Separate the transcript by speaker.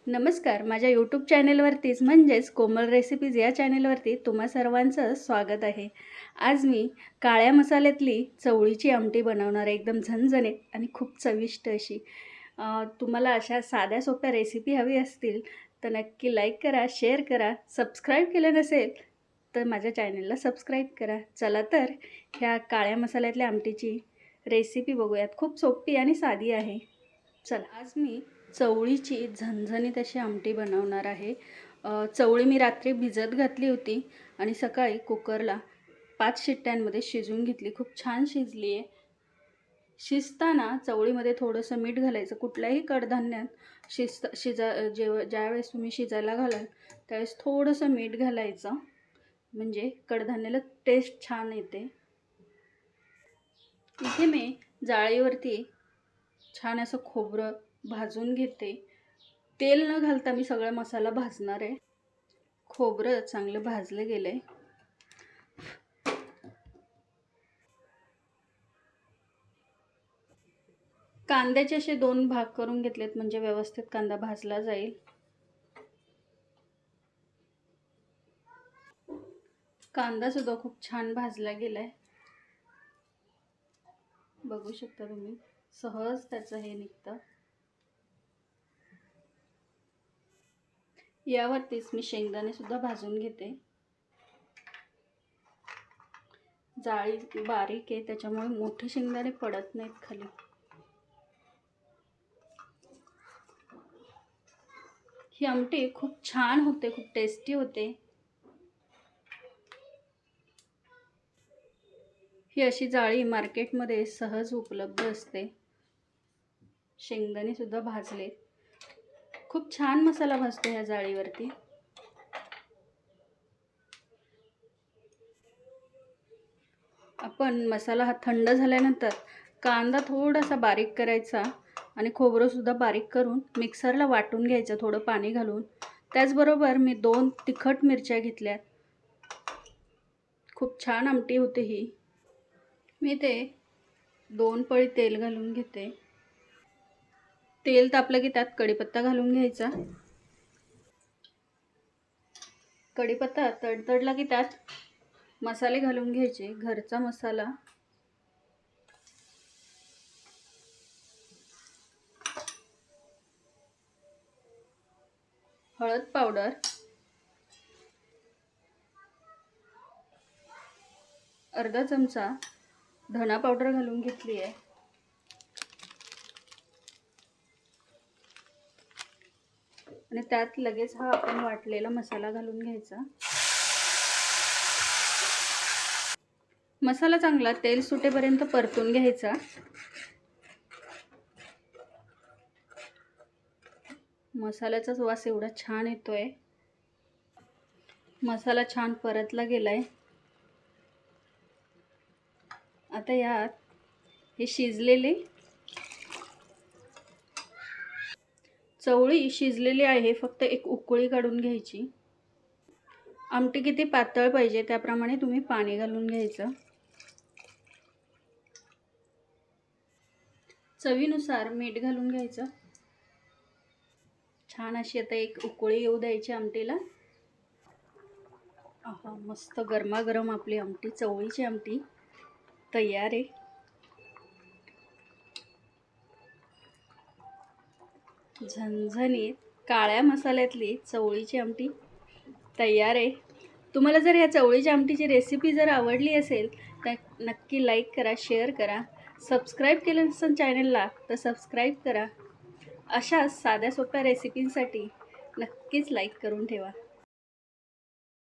Speaker 1: नमस्कार. माझ्या यूट्यूब चॅनेलवरतीच म्हणजेच कोमल रेसिपीज या चॅनेलवरती तुम्हा सर्वांचं स्वागत आहे. आज मी काळ्या मसाल्यातली चवळीची आमटी बनवणार आहे. एकदम झणझणीत आणि खूप चविष्ट अशी. तुम्हाला अशा साध्या सोप्या रेसिपी हवी असतील तर नक्की लाईक करा, शेअर करा. सबस्क्राईब केलं नसेल तर माझ्या चॅनेलला सबस्क्राईब करा. चला तर ह्या काळ्या मसाल्यातल्या आमटीची रेसिपी बघूयात. खूप सोपी आणि साधी आहे. चला, आज मी चवळीची झणझणीत अशी आमटी बनवणार आहे. चवळी मी रात्री भिजत घातली होती आणि सकाळी कुकरला 5 शिट्ट्यांमध्ये शिजवून घेतली. खूप छान शिजली आहे. शिजताना चवळीमध्ये थोडंसं मीठ घालायचं. कुठल्याही कडधान्यात ज्यावेळेस तुम्ही शिजायला घालाल त्यावेळेस थोडंसं मीठ घालायचं, म्हणजे कडधान्याला टेस्ट छान येते. इथे मी जाळीवरती छान असं खोबरं भाजून घेते. तेल न घालता मी सगळा मसाला भाजणार आहे. खोबरं चांगलं भाजलं गेलंय. कांद्याचे असे 2 भाग करून घेतलेत, म्हणजे व्यवस्थित कांदा भाजला जाईल. कांदा सुद्धा खूप छान भाजला गेलाय. बघू शकता तुम्ही, सहज त्याचं हे निघतं. यावरतीच मी शेंगदाणे सुद्धा भाजून घेते. जाळी बारीक आहे त्याच्यामुळे मोठे शेंगदाणे पडत नाहीत खाली. ही आमटी खूप छान होते, खूप टेस्टी होते. ही अशी जाळी मार्केटमध्ये सहज उपलब्ध असते. शेंगदाणे सुद्धा भाजले. खूप छान मसाला भाजतो ह्या जाळीवरती. आपण मसाला हा थंड झाल्यानंतर कांदा थोडासा बारीक करायचा आणि खोबरं सुद्धा बारीक करून मिक्सरला वाटून घ्यायचं, थोडं पाणी घालून. त्याचबरोबर मी 2 तिखट मिरच्या घेतल्यात. खूप छान आमटी होते ही. मी ते 2 पळी तेल घालून घेते. तेल तापलं की त्यात कढीपत्ता घालून घ्यायचा. कढीपत्ता तडतडला की त्यात मसाले घालून घ्यायचे. घरचा मसाला, हळद पावडर, अर्धा चमचा धना पावडर घालून घेतली आहे. आणि त्यात लगेच हा आपण वाटलेला मसाला घालून घ्यायचा. मसाला चांगला तेल सुटेपर्यंत परतून घ्यायचा. मसाल्याचाच वास एवढा छान येतोय. मसाला छान परतला गेलाय. आता यात हे शिजलेले चवळी शिजलेली आहे. फक्त एक उकळी काढून घ्यायची. आमटी किती पातळ पाहिजे त्याप्रमाणे तुम्ही पाणी घालून घ्यायचं. चवीनुसार मीठ घालून घ्यायचं. छान अशी आता एक उकळी येऊ द्यायची आमटीला. आहा, मस्त गरमागरम आपली आमटी, चवळीची आमटी तयार आहे. झणझणीत काळ्या मसाल्यातली चवळीची आमटी तयार आहे. तुम्हाला जर ह्या चवळीच्या आमटीची रेसिपी जर आवडली असेल तर नक्की लाईक करा, शेअर करा. सबस्क्राईब केलं नसेल चॅनलला तर सबस्क्राईब करा. अशा साध्या सोप्या रेसिपींसाठी नक्कीच लाईक करून ठेवा.